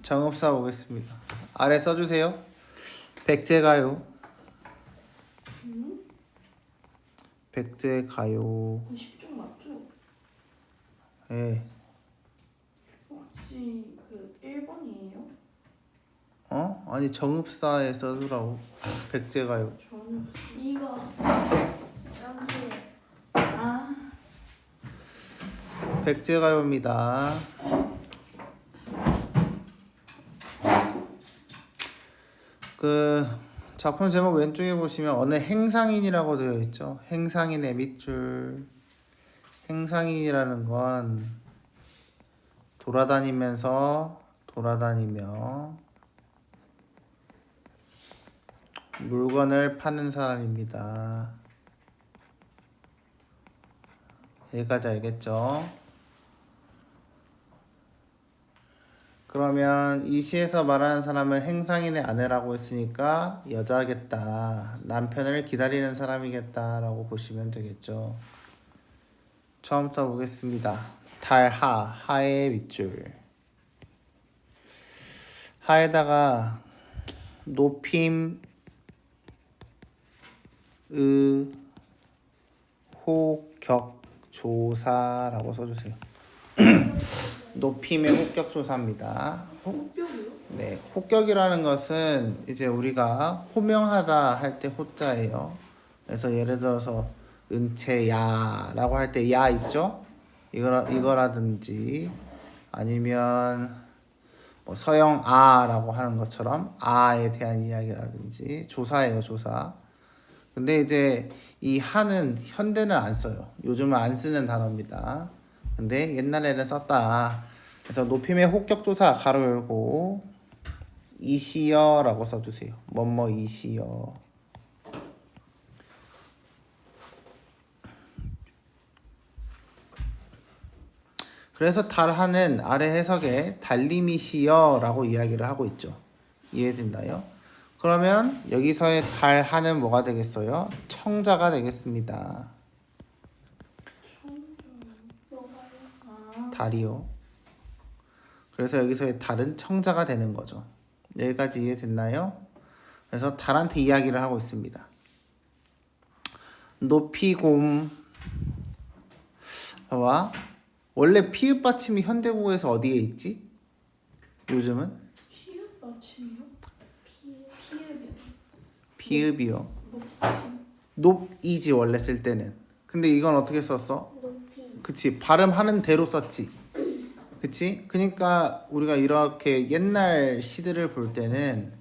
정읍사 보겠습니다. 아래 써주세요. 백제가요. 백제가요. 90쪽 맞죠? 예. 혹시 그 1번이에요? 아니 정읍사에 써주라고. 백제가요. 전혀 이거 여기에 백제가요입니다. 그 작품 제목 왼쪽에 보시면 어느 행상인이라고 되어 있죠. 행상인의 밑줄. 행상인이라는 건 돌아다니며 물건을 파는 사람입니다. 여기까지 알겠죠? 그러면 이 시에서 말하는 사람은 행상인의 아내라고 했으니까 여자겠다. 남편을 기다리는 사람이겠다라고 보시면 되겠죠. 처음부터 보겠습니다. 달하, 하의 밑줄. 하에다가 높임, 호격조사라고 써주세요. 높임의 호격조사입니다. 혹뼈요? 네, 호격이라는 것은 이제 우리가 호명하다 할 때 호자예요. 그래서 예를 들어서 은채야라고 할 때 야 있죠? 이거라든지 아니면 뭐 서영아라고 하는 것처럼 아에 대한 이야기라든지 조사예요, 조사. 근데 이제 이 하는 현대는 안 써요. 요즘은 안 쓰는 단어입니다. 근데 옛날에는 썼다. 그래서 높임의 호격조사 가로 열고 이시여라고 써주세요. 뭐뭐 이시여. 그래서 달하는 아래 해석에 달림이시여라고 이야기를 하고 있죠. 이해된다요? 그러면 여기서의 달하는 뭐가 되겠어요? 청자가 되겠습니다. 달이요. 그래서 여기서의 달은 청자가 되는 거죠. 여기까지 이해됐나요? 그래서 달한테 이야기를 하고 있습니다. 높이곰 봐봐. 원래 피읍 받침이 현대국어에서 어디에 있지? 요즘은? 피읍 받침이요? 피읍이요. 피읍이요. 높임. 높이지 원래 쓸 때는. 근데 이건 어떻게 썼어? 높이. 그치, 발음하는 대로 썼지. 그치? 그러니까 우리가 이렇게 옛날 시들을 볼 때는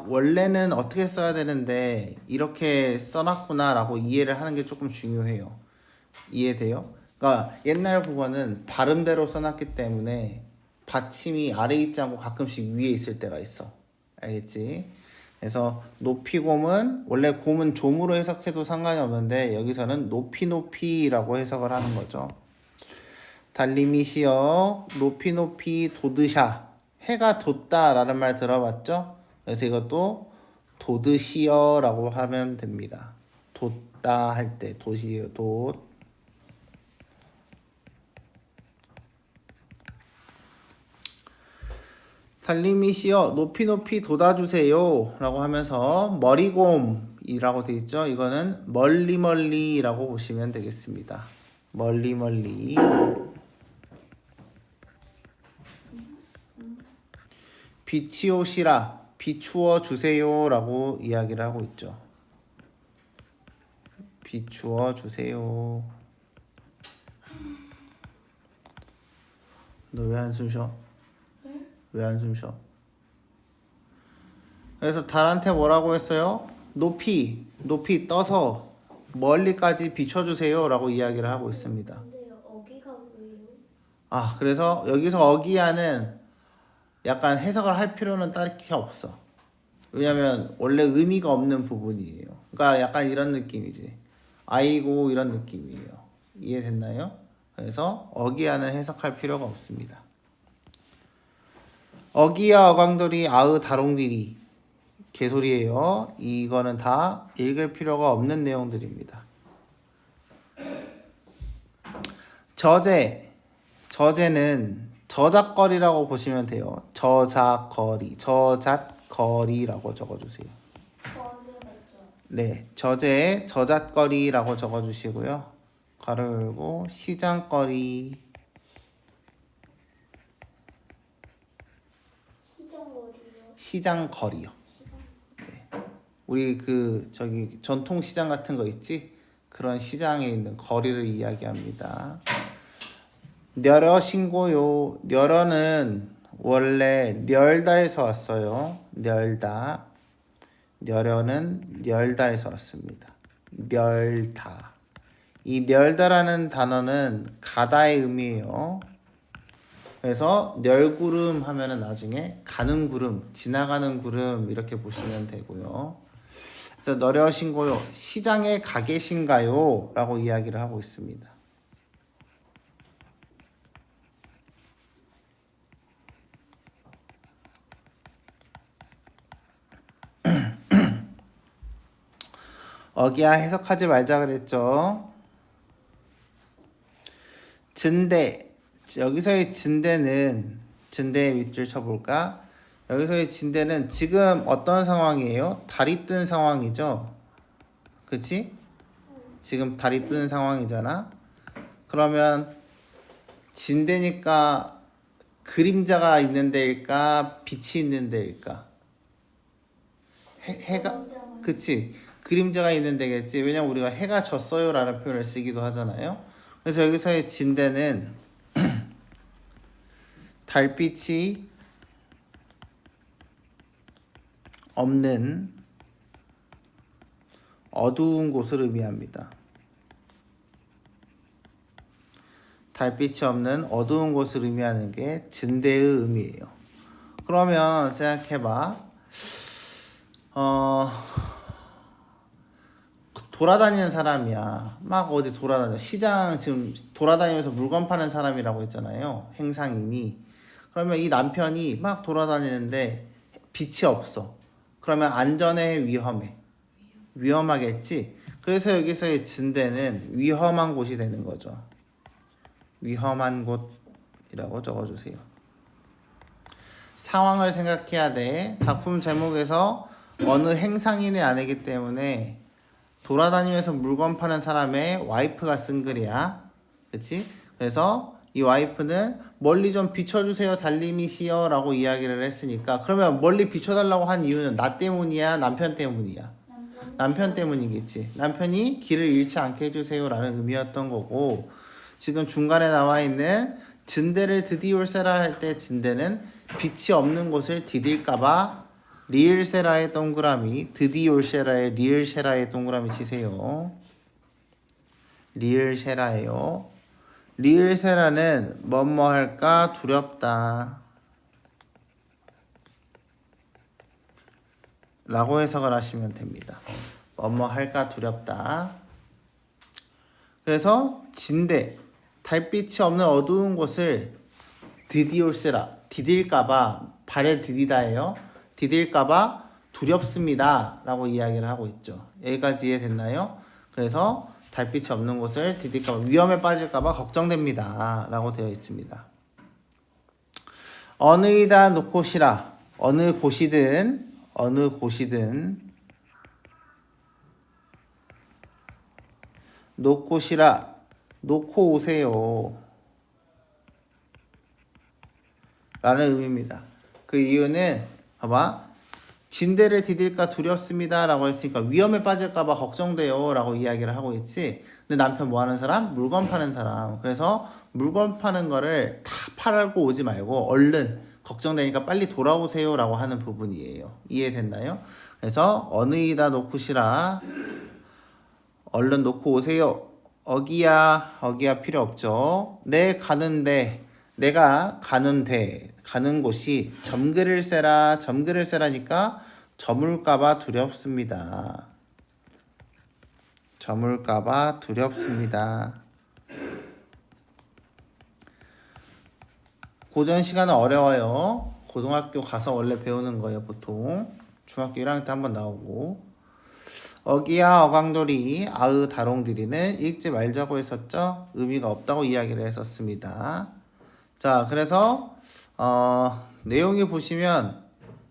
원래는 어떻게 써야 되는데 이렇게 써놨구나 라고 이해를 하는 게 조금 중요해요. 이해돼요? 그러니까 옛날 국어는 발음대로 써놨기 때문에 받침이 아래 있지 않고 가끔씩 위에 있을 때가 있어. 알겠지? 그래서 높이곰은 원래 곰은 좀으로 해석해도 상관이 없는데 여기서는 높이라고 해석을 하는 거죠. 달림이시여 높이 도드샤. 해가 돋다라는 말 들어봤죠? 그래서 이것도 도드시여라고 하면 됩니다. 돋다 할 때 도시요 돋. 달림이시여 높이 돋아주세요 라고 하면서 머리곰이라고 되어 있죠. 이거는 멀리라고 보시면 되겠습니다. 멀리 비치오시라 비추어 주세요 라고 이야기를 하고 있죠. 비추어 주세요. 너 왜 한숨 쉬어? 왜 한숨 쉬어? 그래서 달한테 뭐라고 했어요? 높이 떠서 멀리까지 비춰주세요 라고 이야기를 하고 있습니다. 근데 어기가 왜요? 그래서 여기서 어기야는 약간 해석을 할 필요는 딱히 없어. 왜냐면 원래 의미가 없는 부분이에요. 그러니까 약간 이런 느낌이지. 아이고 이런 느낌이에요. 이해됐나요? 그래서 어기야는 해석할 필요가 없습니다. 어기야 어광돌이 아으 다롱디리 개소리예요. 이거는 다 읽을 필요가 없는 내용들입니다. 저제는 저잣거리라고 보시면 돼요. 저잣거리라고 적어주세요. 저제 맞죠? 네, 저잣거리라고 적어주시고요. 가로 열고 시장거리. 시장거리요. 시장거리요. 네. 우리 저기 전통 시장 같은 거 있지? 그런 시장에 있는 거리를 이야기합니다. 녀러 신고요. 녀러는 원래 녀다에서 왔어요. 녀다. 녀러는 녀다에서 왔습니다. 녀다. 이 녀다라는 단어는 가다의 의미예요. 그래서 녀구름 하면은 나중에 가는 구름, 지나가는 구름 이렇게 보시면 되고요. 그래서 녀러 신고요. 시장에 가 계신가요? 라고 이야기를 하고 있습니다. 어기야 해석하지 말자 그랬죠. 진대. 여기서의 진대는 진대의 밑줄 쳐볼까? 여기서의 진대는 지금 어떤 상황이에요? 달이 뜬 상황이죠. 그치? 지금 달이 뜬 상황이잖아. 그러면 진대니까 그림자가 있는 데일까? 빛이 있는 데일까? 해가 그치? 그림자가 있는 데겠지. 왜냐면 우리가 해가 졌어요 라는 표현을 쓰기도 하잖아요. 그래서 여기서의 진대는 달빛이 없는 어두운 곳을 의미합니다. 달빛이 없는 어두운 곳을 의미하는 게 진대의 의미예요. 그러면 생각해봐. 돌아다니는 사람이야. 막 어디 돌아다녀. 시장 지금 돌아다니면서 물건 파는 사람이라고 했잖아요. 행상인이. 그러면 이 남편이 막 돌아다니는데 빛이 없어. 그러면 안전해, 위험해? 위험하겠지. 그래서 여기서의 진대는 위험한 곳이 되는 거죠. 위험한 곳이라고 적어주세요. 상황을 생각해야 돼. 작품 제목에서 어느 행상인의 아내이기 때문에 돌아다니면서 물건 파는 사람의 와이프가 쓴 글이야. 그치? 그래서 이 와이프는 멀리 좀 비춰주세요 달님이시여 라고 이야기를 했으니까 그러면 멀리 비춰달라고 한 이유는 나 때문이야? 남편 때문이야? 남편 때문이겠지. 남편이 길을 잃지 않게 해주세요 라는 의미였던 거고 지금 중간에 나와 있는 진대를 드디올세라 할 때 진대는 빛이 없는 곳을 디딜까봐 리을세라의 동그라미, 드디올세라의 리을세라의 동그라미 치세요. 리을세라예요. 리을세라는 뭐뭐 할까 두렵다 라고 해석을 하시면 됩니다. 뭐뭐 할까 두렵다. 그래서 진대, 달빛이 없는 어두운 곳을 드디올세라, 디딜까봐, 발에 디디다예요. 디딜까봐 두렵습니다 라고 이야기를 하고 있죠. 여기까지 이해됐나요? 그래서 달빛이 없는 곳을 디딜까봐, 위험에 빠질까봐 걱정됩니다 라고 되어 있습니다. 어느이다 놓고시라. 어느 곳이든 놓고시라. 놓고 오세요 라는 의미입니다. 그 이유는 봐봐. 진대를 디딜까 두렵습니다 라고 했으니까 위험에 빠질까봐 걱정돼요 라고 이야기를 하고 있지. 근데 남편 뭐 하는 사람? 물건 파는 사람. 그래서 물건 파는 거를 다 팔고 오지 말고 얼른 걱정되니까 빨리 돌아오세요 라고 하는 부분이에요. 이해됐나요? 그래서 어느이다 놓고시라. 얼른 놓고 오세요. 어기야 필요 없죠. 내가 가는데 가는 곳이 점그릴세라니까 저물까봐 두렵습니다. 저물까봐 두렵습니다. 고전 시간은 어려워요. 고등학교 가서 원래 배우는 거예요 보통. 중학교 1학년 때 한번 나오고. 어기야 어강돌이 아으 다롱들이는 읽지 말자고 했었죠. 의미가 없다고 이야기를 했었습니다. 자, 그래서 내용이 보시면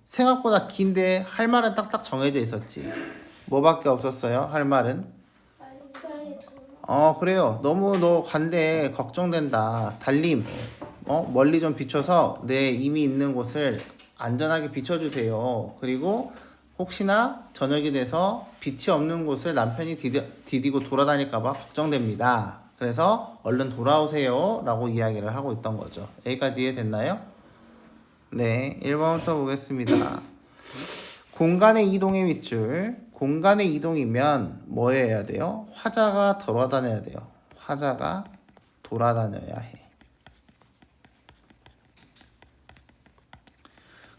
생각보다 긴데 할 말은 딱딱 정해져 있었지. 뭐밖에 없었어요? 할 말은? 빨리 돌아. 그래요. 너무 너 간대 걱정된다. 달림. 멀리 좀 비춰서 내 이미 있는 곳을 안전하게 비춰주세요. 그리고 혹시나 저녁이 돼서 빛이 없는 곳을 남편이 디디고 돌아다닐까봐 걱정됩니다. 그래서 얼른 돌아오세요. 라고 이야기를 하고 있던 거죠. 여기까지 이해됐나요? 네, 1번부터 보겠습니다. 공간의 이동의 밑줄. 공간의 이동이면 뭐 해야 돼요? 화자가 돌아다녀야 돼요. 화자가 돌아다녀야 해.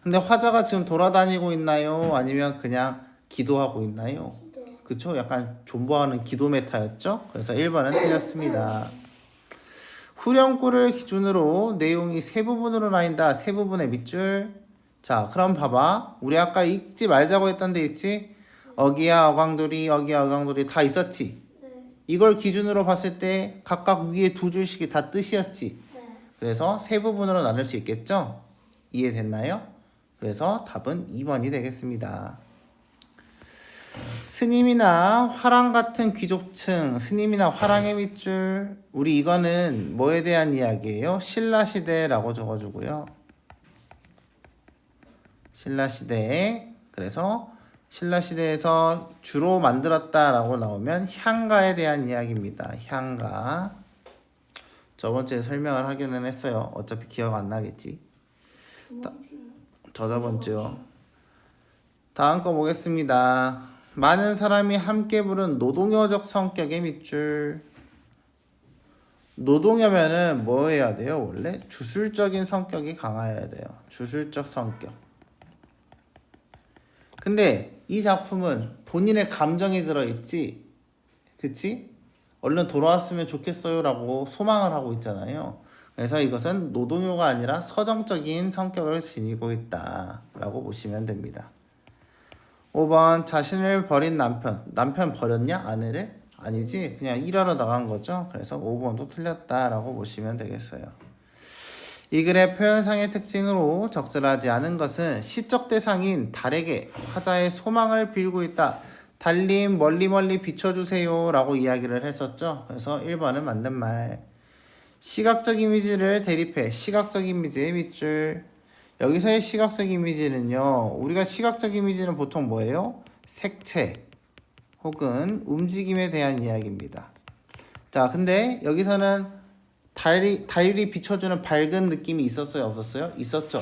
근데 화자가 지금 돌아다니고 있나요? 아니면 그냥 기도하고 있나요? 네. 그쵸? 약간 존버하는 기도 메타였죠? 그래서 1번은 틀렸습니다. 후렴구를 기준으로 내용이 세 부분으로 나뉜다. 세 부분의 밑줄. 자, 그럼 봐봐. 우리 아까 읽지 말자고 했던 데 있지? 어기야 어광돌이, 어기야 어광돌이 다 있었지? 네. 이걸 기준으로 봤을 때 각각 위에 두 줄씩이 다 뜻이었지? 네. 그래서 세 부분으로 나눌 수 있겠죠? 이해됐나요? 그래서 답은 2번이 되겠습니다. 스님이나 화랑 같은 귀족층, 스님이나 화랑의 밑줄. 우리 이거는 뭐에 대한 이야기예요? 신라시대라고 적어주고요. 신라시대. 그래서 신라시대에서 주로 만들었다라고 나오면 향가에 대한 이야기입니다. 향가. 저번주에 설명을 하기는 했어요. 어차피 기억 안 나겠지. 저번주요. 다음 거 보겠습니다. 많은 사람이 함께 부른 노동요적 성격의 밑줄. 노동요면은 뭐 해야 돼요? 원래 주술적인 성격이 강해야 돼요. 주술적 성격. 근데 이 작품은 본인의 감정이 들어있지, 그치? 얼른 돌아왔으면 좋겠어요 라고 소망을 하고 있잖아요. 그래서 이것은 노동요가 아니라 서정적인 성격을 지니고 있다 라고 보시면 됩니다. 5번 자신을 버린 남편. 남편 버렸냐? 아내를? 아니지. 그냥 일하러 나간 거죠. 그래서 5번도 틀렸다라고 보시면 되겠어요. 이 글의 표현상의 특징으로 적절하지 않은 것은 시적 대상인 달에게 화자의 소망을 빌고 있다. 달님 멀리 멀리 비춰주세요 라고 이야기를 했었죠. 그래서 1번은 맞는 말. 시각적 이미지를 대립해 시각적 이미지의 밑줄. 여기서의 시각적 이미지는요, 우리가 시각적 이미지는 보통 뭐예요? 색채 혹은 움직임에 대한 이야기입니다. 자, 근데 여기서는 달이 비춰주는 밝은 느낌이 있었어요? 없었어요? 있었죠.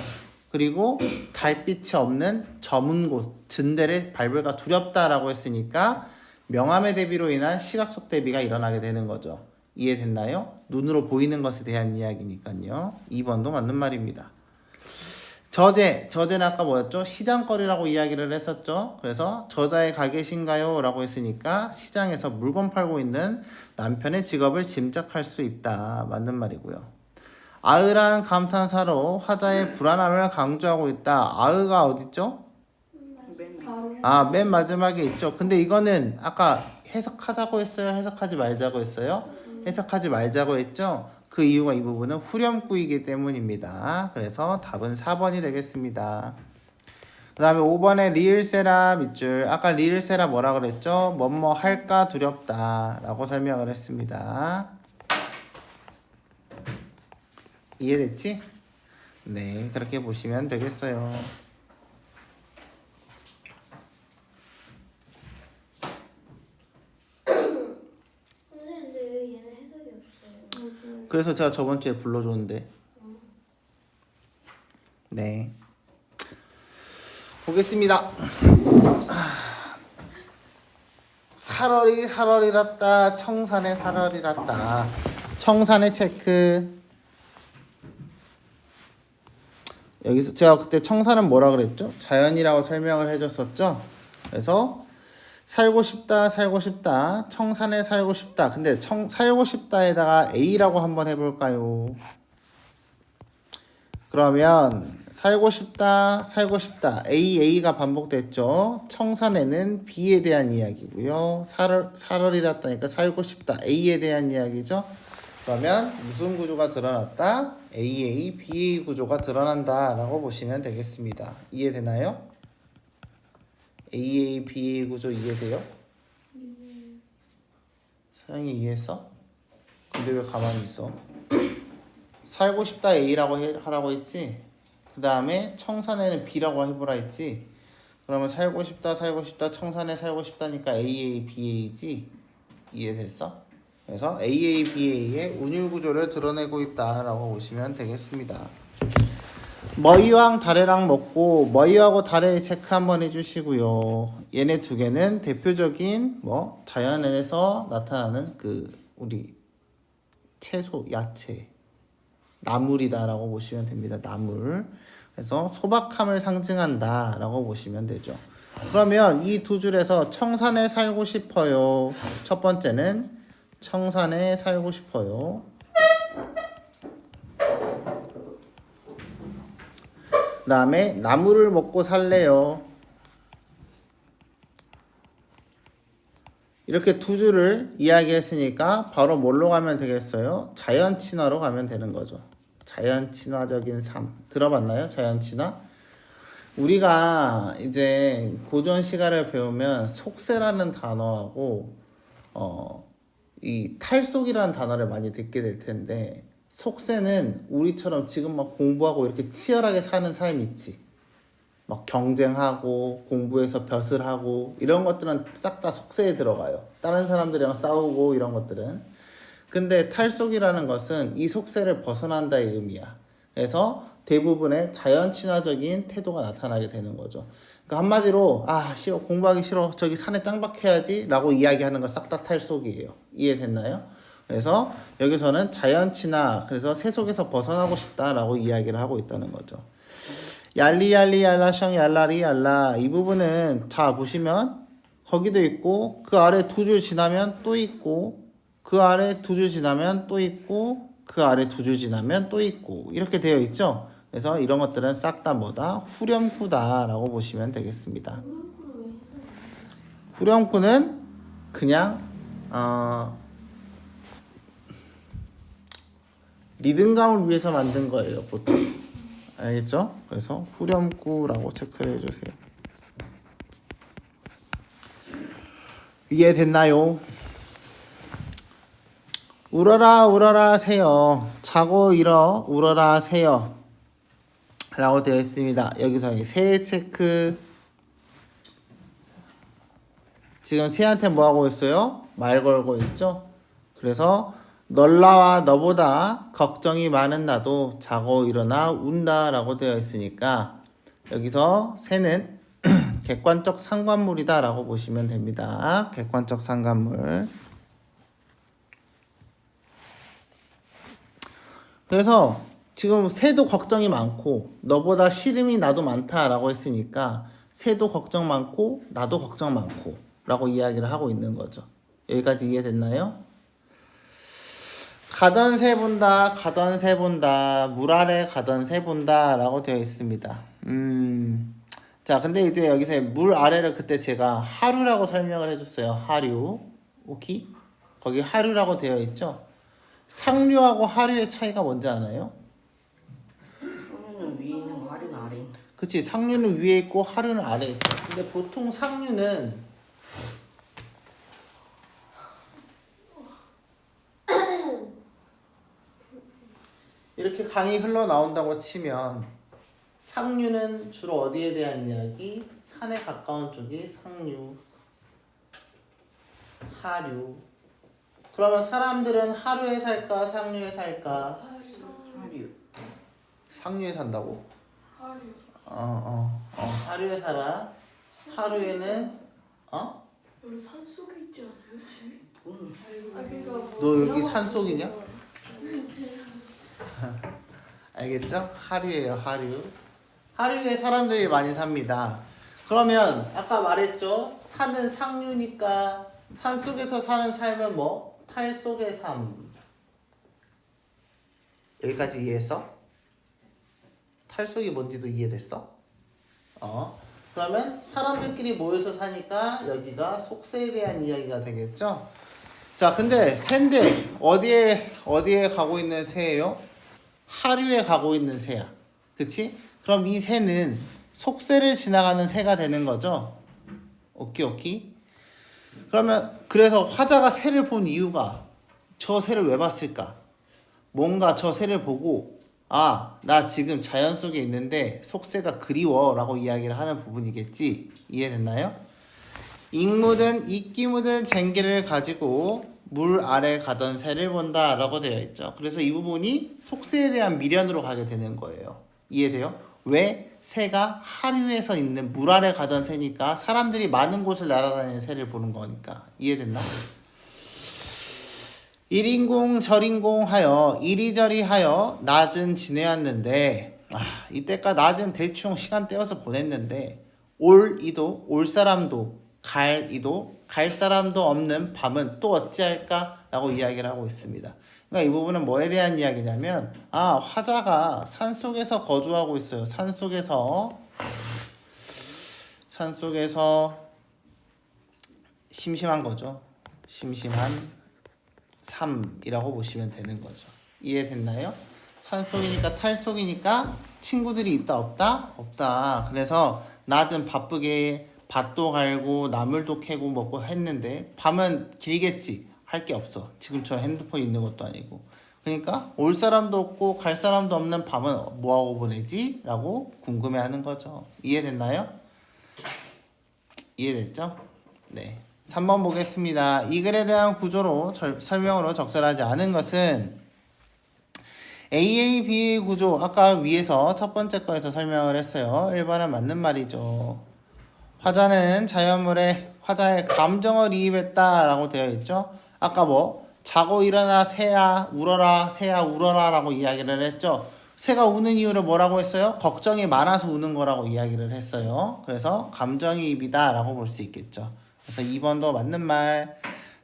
그리고 달빛이 없는 저문 곳, 진대를 밟을까 두렵다라고 했으니까 명암의 대비로 인한 시각적 대비가 일어나게 되는 거죠. 이해됐나요? 눈으로 보이는 것에 대한 이야기니까요. 2번도 맞는 말입니다. 저제는 아까 뭐였죠? 시장거리라고 이야기를 했었죠. 그래서 저자의 가게신가요? 라고 했으니까 시장에서 물건 팔고 있는 남편의 직업을 짐작할 수 있다. 맞는 말이고요. 아으란 감탄사로 화자의 불안함을 강조하고 있다. 아으가 어딨죠? 맨 마지막에 있죠. 근데 이거는 아까 해석하자고 했어요? 해석하지 말자고 했어요? 해석하지 말자고 했죠? 그 이유가 이 부분은 후렴구이기 때문입니다. 그래서 답은 4번이 되겠습니다. 그 다음에 5번에 리을세라 밑줄. 아까 리을세라 뭐라 그랬죠? 뭐뭐 할까 두렵다 라고 설명을 했습니다. 이해됐지? 네, 그렇게 보시면 되겠어요. 선생님들 왜 얘는 해석이 없어요? 그래서 제가 저번 주에 불러줬는데. 네. 보겠습니다. 살얼이랐다. 청산의 살얼이랐다. 청산의 체크. 여기서 제가 그때 청산은 뭐라 그랬죠? 자연이라고 설명을 해줬었죠. 그래서 살고 싶다, 살고 싶다, 청산에 살고 싶다. 근데 살고 싶다에다가 A라고 한번 해볼까요? 그러면 살고 싶다, 살고 싶다. A가 반복됐죠. 청산에는 B에 대한 이야기고요. 살얼이랐다니까 살고 싶다. A에 대한 이야기죠. 그러면 무슨 구조가 드러났다? AA, BA 구조가 드러난다 라고 보시면 되겠습니다. 이해되나요? AA, BA 구조 이해돼요? 서영이 이해했어? 근데 왜 가만히 있어? 살고 싶다 A라고 하라고 했지? 그 다음에 청산에는 B라고 해보라 했지? 그러면 살고 싶다 청산에 살고 싶다니까 AA, BA지? 이해됐어? 그래서 AA, BA의 운율 구조를 드러내고 있다라고 보시면 되겠습니다. 머이왕 다래랑 먹고 머이하고 다래 체크 한번 해주시고요. 얘네 두 개는 대표적인 뭐 자연에서 나타나는 그 우리 채소, 야채, 나물이다라고 보시면 됩니다. 나물. 그래서 소박함을 상징한다라고 보시면 되죠. 그러면 이 두 줄에서 청산에 살고 싶어요. 첫 번째는 청산에 살고 싶어요. 그 다음에 나물을 먹고 살래요. 이렇게 두 줄을 이야기했으니까 바로 뭘로 가면 되겠어요? 자연 친화로 가면 되는 거죠. 자연 친화적인 삶. 들어봤나요? 자연 친화? 우리가 이제 고전 시가를 배우면 속세라는 단어하고 이 탈속이라는 단어를 많이 듣게 될 텐데 속세는 우리처럼 지금 막 공부하고 이렇게 치열하게 사는 삶이 있지. 막 경쟁하고 공부해서 벼슬 하고 이런 것들은 싹 다 속세에 들어가요. 다른 사람들이랑 싸우고 이런 것들은. 근데 탈속이라는 것은 이 속세를 벗어난다의 의미야. 그래서 대부분의 자연 친화적인 태도가 나타나게 되는 거죠. 그러니까 한마디로 싫어, 공부하기 싫어, 저기 산에 짱 박혀야지 라고 이야기하는 거 싹 다 탈속이에요. 이해됐나요? 그래서 여기서는 자연 친화, 그래서 세속에서 벗어나고 싶다라고 이야기를 하고 있다는 거죠. 얄리얄리 얄라샹 얄라리 얄라, 이 부분은 자 보시면 거기도 있고 그 아래 두 줄 지나면 또 있고 그 아래 두 줄 지나면 또 있고 그 아래 두 줄 지나면 또 있고 이렇게 되어 있죠. 그래서 이런 것들은 싹 다 뭐다? 후렴구다라고 보시면 되겠습니다. 후렴구는 그냥 리듬감을 위해서 만든 거예요, 보통. 알겠죠? 그래서 후렴구라고 체크를 해주세요. 이해됐나요? 울어라 울어라 새요, 자고 일어 울어라 새요 라고 되어 있습니다. 여기서 새 체크. 지금 새한테 뭐 하고 있어요? 말 걸고 있죠? 그래서 널라와 너보다 걱정이 많은 나도 자고 일어나 운다 라고 되어 있으니까 여기서 새는 객관적 상관물이다 라고 보시면 됩니다. 객관적 상관물. 그래서 지금 새도 걱정이 많고 너보다 시름이 나도 많다 라고 했으니까 새도 걱정 많고 나도 걱정 많고 라고 이야기를 하고 있는 거죠. 여기까지 이해됐나요? 가던 새 본다, 가던 새 본다, 물 아래 가던 새 본다 라고 되어 있습니다. 자, 근데 이제 여기서 물 아래를 그때 제가 하류라고 설명을 해줬어요. 하류. 오케이? 거기 하류라고 되어 있죠? 상류하고 하류의 차이가 뭔지 아나요? 상류는 위에 있는 거, 하류는 아래 있는 거. 그치, 상류는 위에 있고 하류는 아래에 있어. 근데 보통 상류는 이렇게 강이 흘러나온다고 치면 상류는 주로 어디에 대한 이야기? 산에 가까운 쪽이 상류, 하류. 그러면 사람들은 하류에 살까 상류에 살까? 하류. 상류에 산다고? 하류. 하류에 살아. 하류에는 원래 산 속에 있지 않아요, 집이? 그러니까 뭐 너 여기 드라마 산속이냐? 보면 알겠죠? 하류예요, 하류. 하류에 사람들이 많이 삽니다. 그러면 아까 말했죠? 산은 상류니까 산 속에서 사는 삶은 뭐? 탈속의 삶. 여기까지 이해했어? 탈속이 뭔지도 이해됐어? 그러면 사람들끼리 모여서 사니까 여기가 속세에 대한 이야기가 되겠죠? 자, 근데 새인데 어디에 가고 있는 새예요? 하류에 가고 있는 새야. 그치? 그럼 이 새는 속새를 지나가는 새가 되는 거죠. 오케이. 그러면 그래서 화자가 새를 본 이유가 저 새를 왜 봤을까? 뭔가 저 새를 보고 아, 나 지금 자연 속에 있는데 속새가 그리워 라고 이야기를 하는 부분이겠지. 이해됐나요? 이끼 묻은 쟁기를 가지고 물 아래 가던 새를 본다 라고 되어 있죠. 그래서 이 부분이 속새에 대한 미련으로 가게 되는 거예요. 이해돼요? 왜? 새가 하류에서 있는 물 아래 가던 새니까 사람들이 많은 곳을 날아다니는 새를 보는 거니까. 이해됐나? 일인공 절인공 하여 이리저리 하여 낮은 지내었는데 이때까 낮은 대충 시간 떼어서 보냈는데 올 이도 올 사람도 갈 이도 갈 사람도 없는 밤은 또 어찌할까? 라고 이야기를 하고 있습니다. 그러니까 이 부분은 뭐에 대한 이야기냐면 화자가 산속에서 거주하고 있어요. 산속에서 심심한 거죠. 심심한 삶이라고 보시면 되는 거죠. 이해됐나요? 산속이니까 탈속이니까 친구들이 있다 없다? 없다. 그래서 낮은 바쁘게 밭도 갈고 나물도 캐고 먹고 했는데 밤은 길겠지. 할 게 없어. 지금처럼 핸드폰 있는 것도 아니고. 그러니까 올 사람도 없고 갈 사람도 없는 밤은 뭐하고 보내지? 라고 궁금해하는 거죠. 이해됐나요? 이해됐죠? 네. 3번 보겠습니다. 이 글에 대한 구조로 설명으로 적절하지 않은 것은 AAB의 구조 아까 위에서 첫 번째 거에서 설명을 했어요. 1번은 맞는 말이죠. 화자는 자연물에 화자의 감정을 이입했다 라고 되어 있죠. 아까 자고 일어나 새야 울어라 새야 울어라 라고 이야기를 했죠. 새가 우는 이유를 뭐라고 했어요? 걱정이 많아서 우는 거라고 이야기를 했어요. 그래서 감정이입이다 라고 볼 수 있겠죠. 그래서 2번도 맞는 말.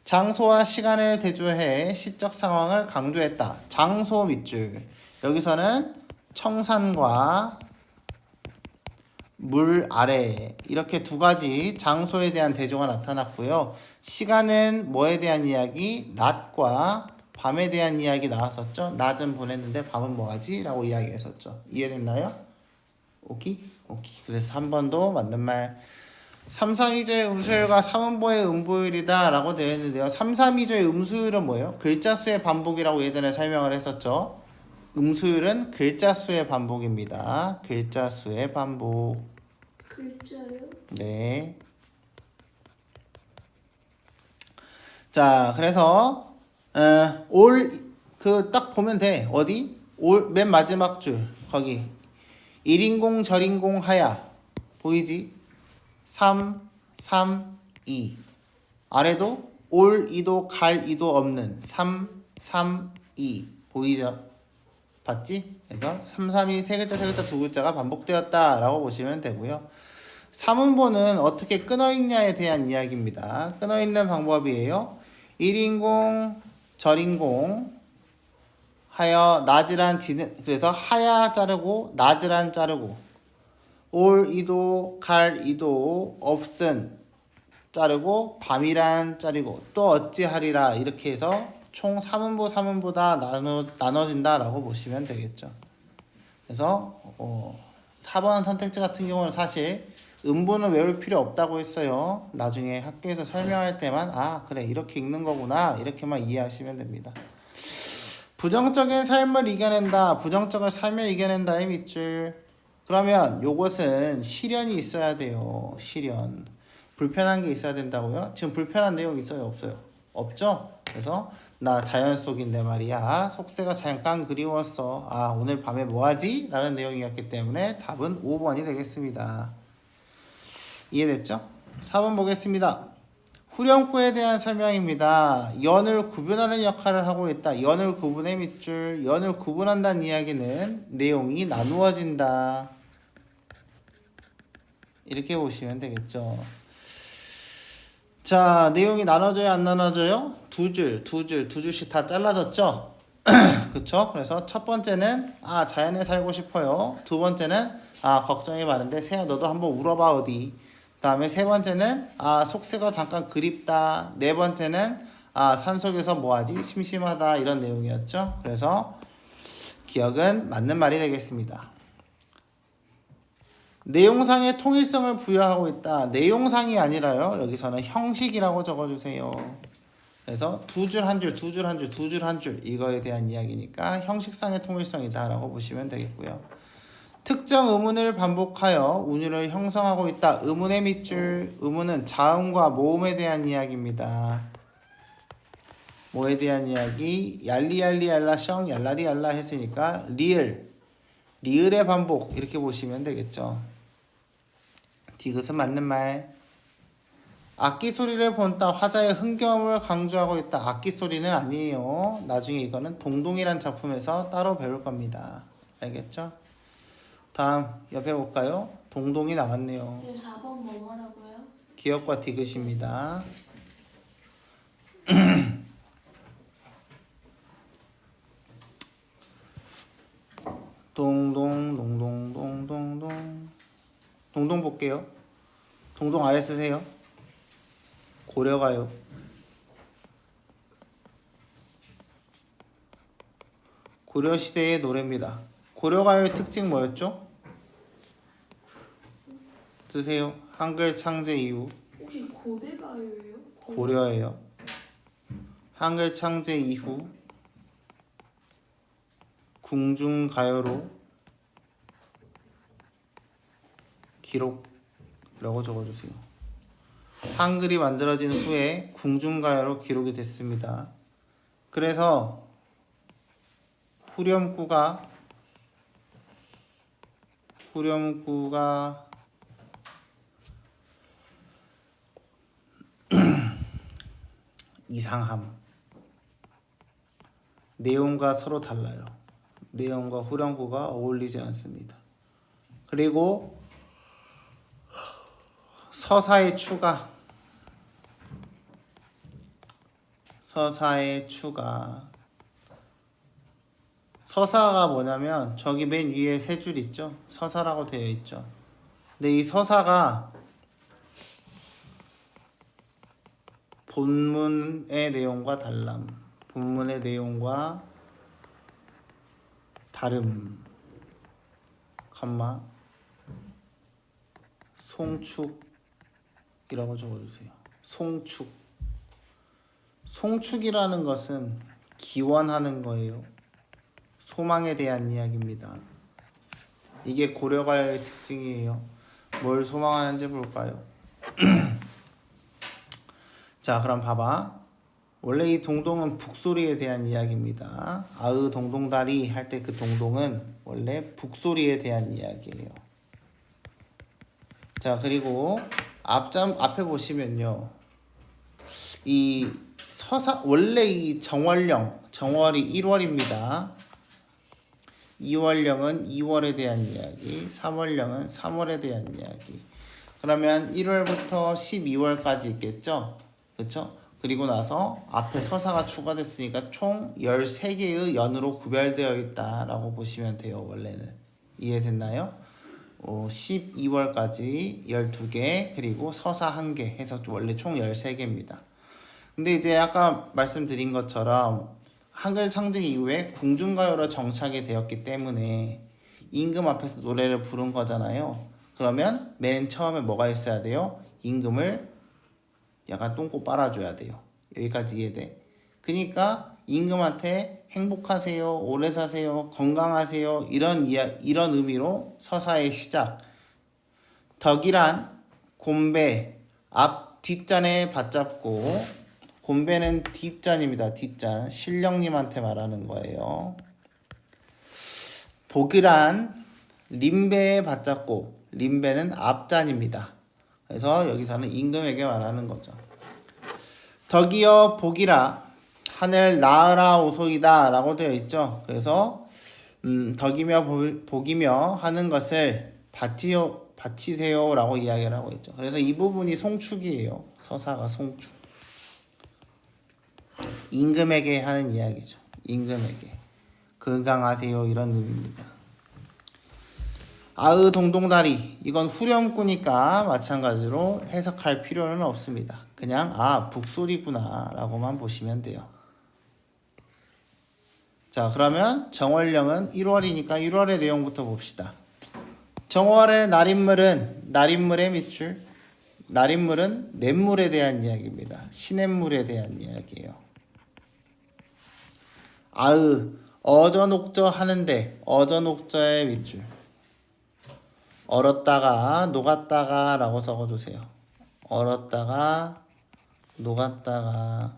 장소와 시간을 대조해 시적 상황을 강조했다. 장소 밑줄. 여기서는 청산과 물 아래 이렇게 두 가지 장소에 대한 대조가 나타났고요. 시간은 뭐에 대한 이야기? 낮과 밤에 대한 이야기 나왔었죠. 낮은 보냈는데 밤은 뭐하지? 라고 이야기했었죠. 이해됐나요? 오케이. 그래서 3번도 맞는 말. 3, 4, 2조의 음수율과 3음보의 음보율이다 라고 되어 있는데요. 3, 3, 2조의 음수율은 뭐예요? 글자수의 반복이라고 예전에 설명을 했었죠. 음수율은 글자수의 반복입니다. 글자수의 반복. 글자요? 네. 자, 그래서 딱 보면 돼. 어디? 맨 마지막 줄 거기 1인공 절인공 하야 보이지? 3, 3, 2 아래도 올 이도 갈 이도 없는 3, 3, 2 보이죠? 봤지? 그래서 3, 3, 2 세 글자 두 글자가 반복되었다 라고 보시면 되고요. 3음보는 어떻게 끊어있냐에 대한 이야기입니다. 끊어있는 방법이에요. 1인공 절인공 하여 낮이란 뒤는 그래서 하야 자르고 낮이란 자르고 올 이도 갈 이도 없은 자르고 밤이란 자르고 또 어찌하리라 이렇게 해서 총 3음보다 나눠진다 라고 보시면 되겠죠. 그래서 4번 선택지 같은 경우는 사실 음보는 외울 필요 없다고 했어요. 나중에 학교에서 설명할 때만 그래 이렇게 읽는 거구나 이렇게만 이해하시면 됩니다. 부정적인 삶을 이겨낸다. 부정적인 삶을 이겨낸다의 밑줄. 그러면 요것은 실현이 있어야 돼요. 실현. 불편한 게 있어야 된다고요? 지금 불편한 내용 있어요? 없어요? 없죠? 그래서 나 자연 속인데 말이야. 속새가 잠깐 그리웠어. 오늘 밤에 뭐하지? 라는 내용이었기 때문에 답은 5번이 되겠습니다. 이해됐죠? 4번 보겠습니다. 후렴구에 대한 설명입니다. 연을 구분하는 역할을 하고 있다. 연을 구분의 밑줄. 연을 구분한다는 이야기는 내용이 나누어진다. 이렇게 보시면 되겠죠. 자, 내용이 나눠져요? 안 나눠져요? 두 줄씩 다 잘라졌죠? 그쵸? 그래서 첫 번째는 자연에 살고 싶어요. 두 번째는 걱정이 많은데 새야 너도 한번 울어봐 어디. 그 다음에 세 번째는 속새가 잠깐 그립다. 네 번째는 아, 산속에서 뭐하지? 심심하다 이런 내용이었죠. 그래서 기억은 맞는 말이 되겠습니다. 내용상의 통일성을 부여하고 있다. 내용상이 아니라요. 여기서는 형식이라고 적어주세요. 그래서 두 줄 한 줄, 두 줄 한 줄, 두 줄 한 줄 이거에 대한 이야기니까 형식상의 통일성이다 라고 보시면 되겠고요. 특정 의문을 반복하여 운율을 형성하고 있다. 의문의 밑줄, 의문은 자음과 모음에 대한 이야기입니다. 뭐에 대한 이야기? 얄리얄리 얄라셩 얄라리 얄라 했으니까 리을의 반복 이렇게 보시면 되겠죠. 디귿은 맞는 말. 악기 소리를 본다. 화자의 흥겨움을 강조하고 있다. 악기 소리는 아니에요. 나중에 이거는 동동이란 작품에서 따로 배울 겁니다. 알겠죠? 다음 옆에 볼까요? 동동이 나왔네요. 4번 뭐라고요? 기억과 디귿입니다. 동동 볼게요. 동동 아래 쓰세요. 고려가요. 고려시대의 노래입니다. 고려가요의 특징 뭐였죠? 드세요. 한글 창제 이후 혹시 고대가요예요? 고려예요. 한글 창제 이후 궁중가요로 기록이라고 적어주세요. 한글이 만들어진 후에 궁중가요로 기록이 됐습니다. 그래서 후렴구가 이상함. 내용과 서로 달라요. 내용과 후렴구가 어울리지 않습니다. 그리고 서사의 추가. 서사가 뭐냐면 저기 맨 위에 세 줄 있죠? 서사라고 되어 있죠. 근데 이 서사가 본문의 내용과 본문의 내용과 다름, 송축이라고 적어주세요. 송축이라는 것은 기원하는 거예요. 소망에 대한 이야기입니다. 이게 고려가요의 특징이에요. 뭘 소망하는지 볼까요? 자, 그럼 봐봐. 원래 이 동동은 북소리에 대한 이야기입니다. 아으 동동다리 할 때 그 동동은 원래 북소리에 대한 이야기예요. 자, 그리고 앞에 보시면요. 이 원래 이 정월이 1월입니다. 2월령은 2월에 대한 이야기, 3월령은 3월에 대한 이야기. 그러면 1월부터 12월까지 있겠죠? 그렇죠? 그리고 나서 앞에 서사가 추가됐으니까 총 13개의 연으로 구별되어 있다라고 보시면 돼요. 원래는. 이해됐나요? 12월까지 12개 그리고 서사 1개 해서 원래 총 13개입니다. 근데 이제 아까 말씀드린 것처럼 한글 창제 이후에 궁중가요로 정착이 되었기 때문에 임금 앞에서 노래를 부른 거잖아요. 그러면 맨 처음에 뭐가 있어야 돼요? 임금을 약간 똥꼬 빨아줘야 돼요. 여기까지 이해돼? 그러니까 임금한테 행복하세요, 오래 사세요, 건강하세요 이런 의미로 서사의 시작. 덕이란 곤배 앞 뒷잔에 받잡고 곤배는 뒷잔입니다. 뒷잔. 신령님한테 말하는 거예요. 복이란 림배에 받잡고 림배는 앞잔입니다. 그래서 여기서는 임금에게 말하는 거죠. 덕이여 복이라 하늘 나으라 오소이다 라고 되어 있죠. 그래서 덕이며 복이며 하는 것을 바치세요 라고 이야기를 하고 있죠. 그래서 이 부분이 송축이에요. 서사가 송축. 임금에게 하는 이야기죠. 임금에게 건강하세요 이런 의미입니다. 아으 동동다리 이건 후렴구니까 마찬가지로 해석할 필요는 없습니다. 그냥 아 북소리구나 라고만 보시면 돼요. 자 그러면 정월령은 1월이니까 1월의 내용부터 봅시다. 정월의 날인물의 밑줄. 날인물은 냇물에 대한 이야기입니다. 시냇물에 대한 이야기예요. 아으 어저녹저 하는데 어저녹저의 밑줄. 얼었다가 녹았다가 라고 적어주세요. 얼었다가 녹았다가.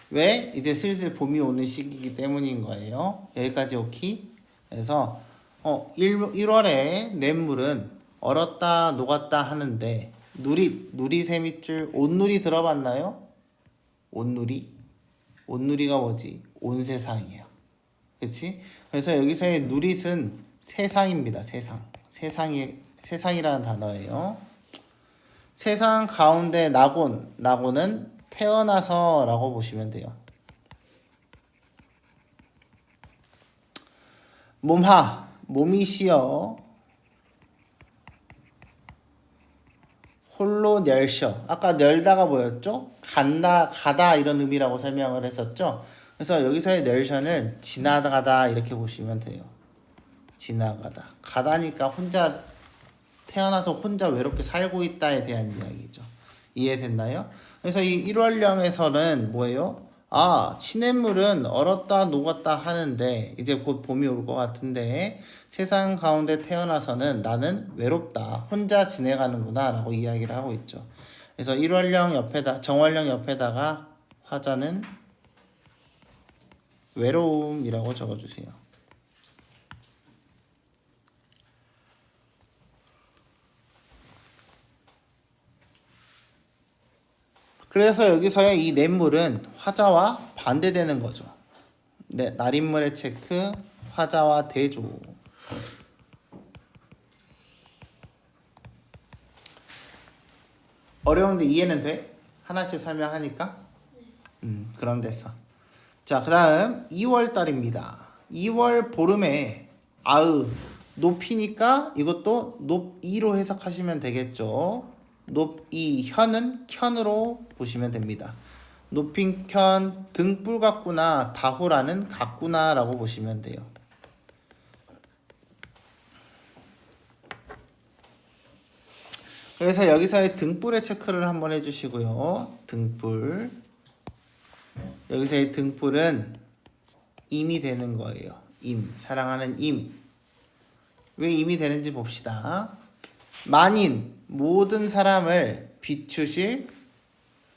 왜? 이제 슬슬 봄이 오는 시기이기 때문인 거예요. 여기까지 오케이? 그래서 1월에 냇물은 얼었다 녹았다 하는데 누리 밑줄 온누리 들어봤나요? 온누리가 뭐지? 온 세상이에요. 그치? 그래서 여기서의 누릿은 세상입니다. 세상이라는 단어예요. 세상 가운데 낙원은 태어나서라고 보시면 돼요. 몸이 쉬어 홀로 널셔. 아까 널다가 뭐였죠? 가다 이런 의미라고 설명을 했었죠. 그래서 여기서의 널셔는 지나가다 이렇게 보시면 돼요. 지나가다. 가다니까 혼자 태어나서 혼자 외롭게 살고 있다에 대한 이야기죠. 이해됐나요? 그래서 이 1월령에서는 뭐예요? 아, 시냇물은 얼었다 녹았다 하는데 이제 곧 봄이 올 것 같은데 세상 가운데 태어나서는 나는 외롭다. 혼자 지내가는구나 라고 이야기를 하고 있죠. 그래서 1월령 옆에다 정월령 옆에다가 화자는 외로움이라고 적어주세요. 그래서 여기서의 이 냇물은 화자와 반대되는 거죠. 네, 날인물의 체크, 화자와 대조. 어려운데 이해는 돼? 하나씩 설명하니까? 그럼 됐어. 자, 그 다음 2월달입니다. 2월 보름에 아으 높이니까 이것도 높이로 해석하시면 되겠죠. 높이 현은 켠으로 보시면 됩니다. 높인 켠 등불 같구나 다호라는 같구나 라고 보시면 돼요. 그래서 여기서의 등불의 체크를 한번 해주시고요. 등불. 여기서의 등불은 임이 되는 거예요. 사랑하는 임. 왜 임이 되는지 봅시다. 만인 모든 사람을 비추실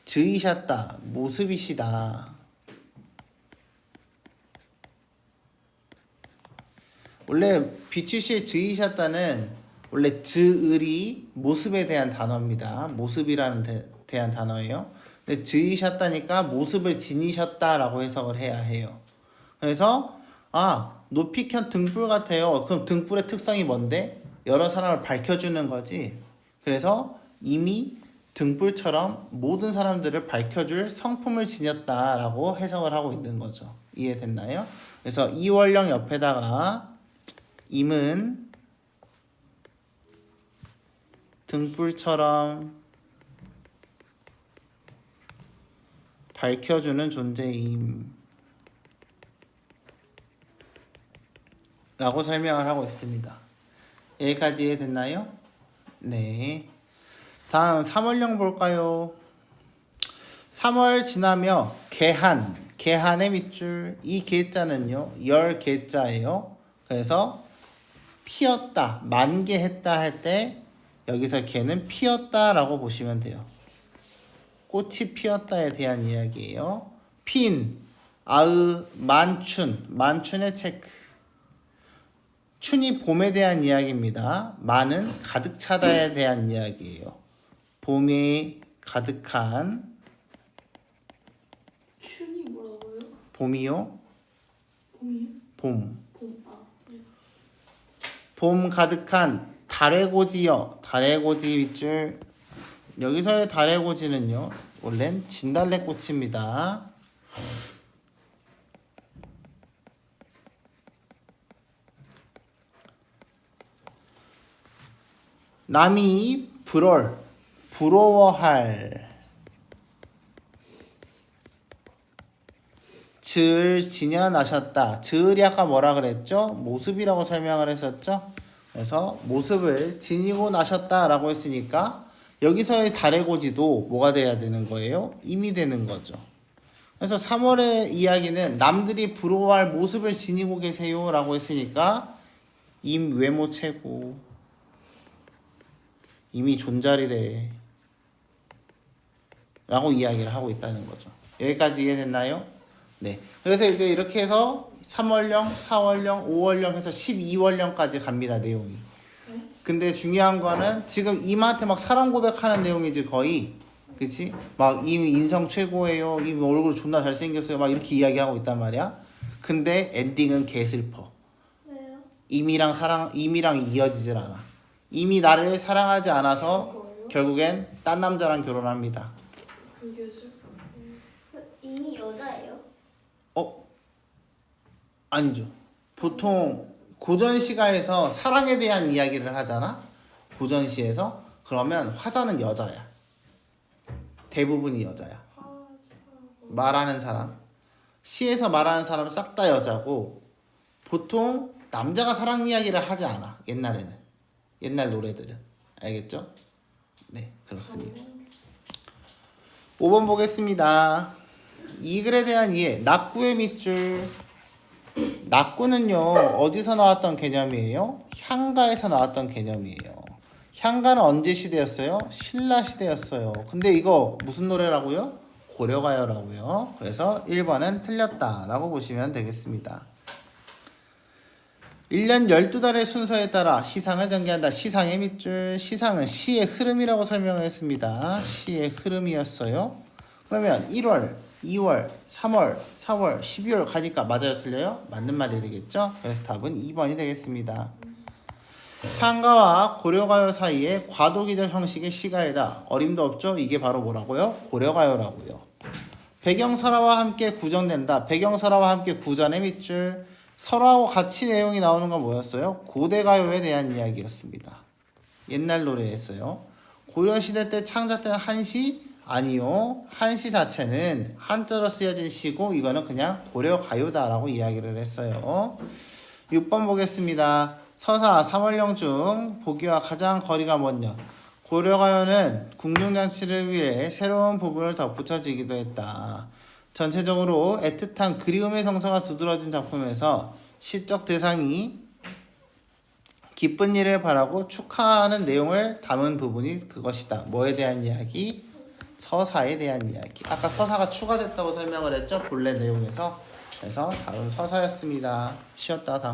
즈이셨다 모습이시다. 원래 비추실 즈이셨다는 원래 즈을이 모습에 대한 단어입니다. 모습이라는 대한 단어예요. 근데 즈이셨다니까 모습을 지니셨다라고 해석을 해야 해요. 그래서 높이 켠 등불 같아요. 그럼 등불의 특성이 뭔데? 여러 사람을 밝혀주는 거지. 그래서 이미 등불처럼 모든 사람들을 밝혀줄 성품을 지녔다라고 해석을 하고 있는 거죠. 이해됐나요? 그래서 이월령 옆에다가 임은 등불처럼 밝혀주는 존재임 라고 설명을 하고 있습니다. 여기까지 이해됐나요? 네. 다음 3월령 볼까요? 3월 지나며 개한의 밑줄. 이 개자는요 열 개자예요. 그래서 피었다 만개했다 할 때 여기서 개는 피었다 라고 보시면 돼요. 꽃이 피었다에 대한 이야기예요. 만춘의 체크. 춘이 봄에 대한 이야기입니다. 만은 가득 차다에 대한 이야기예요. 봄이 가득한 춘이 뭐라고요? 봄이요? 봄이요? 봄. 봄. 네. 봄 가득한 달래고지요. 달래고지 밑줄. 여기서의 달래고지는요. 원래는 진달래꽃입니다. 남이 부러워할 즈을 지녀나셨다. 즈을이 아까 뭐라 그랬죠? 모습이라고 설명을 했었죠? 그래서 모습을 지니고 나셨다라고 했으니까 여기서의 달의고지도 뭐가 돼야 되는 거예요? 임이 되는 거죠. 그래서 3월의 이야기는 남들이 부러워할 모습을 지니고 계세요 라고 했으니까 임 외모 최고 이미 존잘이래 라고 이야기를 하고 있다는 거죠. 여기까지 이해됐나요? 네. 그래서 이제 이렇게 해서 3월령, 4월령, 5월령 해서 12월령까지 갑니다. 내용이. 근데 중요한 거는 지금 임한테 막 사랑 고백하는 내용이지 거의. 그치? 막 임 인성 최고예요. 임 얼굴 존나 잘생겼어요. 막 이렇게 이야기하고 있단 말이야. 근데 엔딩은 개슬퍼. 왜요? 임이랑 이어지질 않아. 임이 나를 사랑하지 않아서 결국엔 딴 남자랑 결혼합니다. 그게 슬퍼. 이미 여자예요? 아니죠. 보통 고전시가에서 사랑에 대한 이야기를 하잖아. 고전시에서. 그러면 화자는 여자야. 대부분이 여자야. 말하는 사람. 시에서 말하는 사람은 싹 다 여자고 보통 남자가 사랑 이야기를 하지 않아. 옛날에는. 옛날 노래들은. 알겠죠? 네, 그렇습니다. 5번 보겠습니다. 이 글에 대한 이해. 낙구의 밑줄. 낙구는요 어디서 나왔던 개념이에요? 향가에서 나왔던 개념이에요. 향가는 언제 시대였어요? 신라 시대였어요. 근데 이거 무슨 노래라고요? 고려가요라고요. 그래서 1번은 틀렸다라고 보시면 되겠습니다. 1년 12달의 순서에 따라 시상을 전개한다. 시상의 밑줄. 시상은 시의 흐름이라고 설명을 했습니다. 시의 흐름이었어요. 그러면 1월, 2월, 3월, 4월, 12월 가니까 맞아요? 틀려요? 맞는 말이 되겠죠? 그래서 답은 2번이 되겠습니다. 향가와 고려가요 사이에 과도기적 형식의 시가이다. 어림도 없죠? 이게 바로 뭐라고요? 고려가요라고요. 배경설화와 함께 구정된다. 배경설화와 함께 구전의 밑줄. 설화하고 같이 내용이 나오는 건 뭐였어요? 고대가요에 대한 이야기였습니다. 옛날 노래였어요. 고려시대 때 창작된 한시? 아니요. 한시 자체는 한자로 쓰여진 시고 이거는 그냥 고려가요다라고 이야기를 했어요. 6번 보겠습니다. 서사 3월령 중 보기와 가장 거리가 먼 년. 고려가요는 궁중장치를 위해 새로운 부분을 덧붙여지기도 했다. 전체적으로 애틋한 그리움의 성서가 두드러진 작품에서 시적 대상이 기쁜 일을 바라고 축하하는 내용을 담은 부분이 그것이다. 뭐에 대한 이야기? 서사에 대한 이야기. 아까 서사가 추가됐다고 설명을 했죠? 본래 내용에서. 그래서 답은 서사였습니다. 쉬었다 다음.